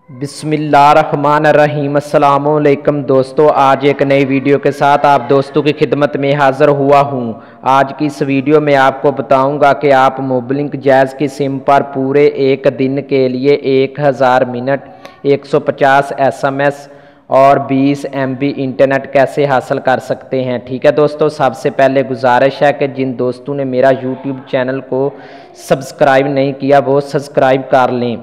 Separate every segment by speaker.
Speaker 1: बिस्मिल्लाहिर्रहमानिर्रहीम। अस्सलामुअलैकुम दोस्तों, आज एक नई वीडियो के साथ आप दोस्तों की खिदमत में हाज़िर हुआ हूं। आज की इस वीडियो में आपको बताऊंगा कि आप मोबिलिंक जैज़ की सिम पर पूरे एक दिन के लिए 1000 मिनट 150 SMS और 20 MB इंटरनेट कैसे हासिल कर सकते हैं। ठीक है दोस्तों, सबसे पहले गुजारिश है कि जिन दोस्तों ने मेरा यूट्यूब चैनल को सब्सक्राइब नहीं किया वो सब्सक्राइब कर लें।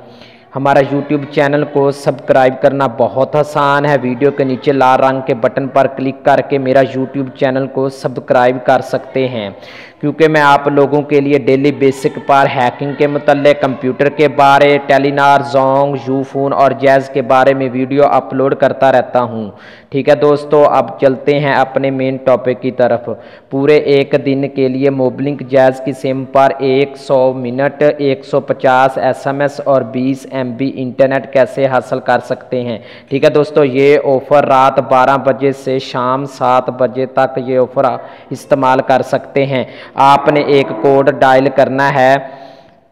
Speaker 1: हमारा यूट्यूब चैनल को सब्सक्राइब करना बहुत आसान है। वीडियो के नीचे लाल रंग के बटन पर क्लिक करके मेरा यूट्यूब चैनल को सब्सक्राइब कर सकते हैं, क्योंकि मैं आप लोगों के लिए डेली बेसिक पर हैकिंग के मतलब, कंप्यूटर के बारे, टेलीनार, जोंग, यूफोन और जैज़ के बारे में वीडियो अपलोड करता रहता हूं। ठीक है दोस्तों, अब चलते हैं अपने मेन टॉपिक की तरफ। पूरे एक दिन के लिए मोबिलिंक जैज़ की सिम पर 100 मिनट 150 SMS और 20 MB इंटरनेट कैसे हासिल कर सकते हैं। ठीक है दोस्तों, ये ऑफ़र रात 12 बजे से शाम 7 बजे तक ये ऑफ़र इस्तेमाल कर सकते हैं। आपने एक कोड डायल करना है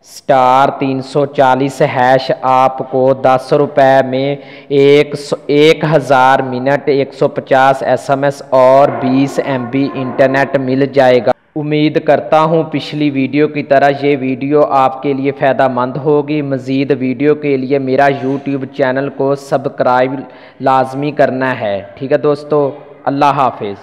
Speaker 1: *340#। आपको 10 रुपये में 1000 मिनट 150 SMS और 20 MB इंटरनेट मिल जाएगा। उम्मीद करता हूँ पिछली वीडियो की तरह ये वीडियो आपके लिए फ़ायदेमंद होगी। मज़ीद वीडियो के लिए मेरा यूट्यूब चैनल को सब्सक्राइब लाजमी करना है। ठीक है दोस्तों, अल्लाह हाफिज़।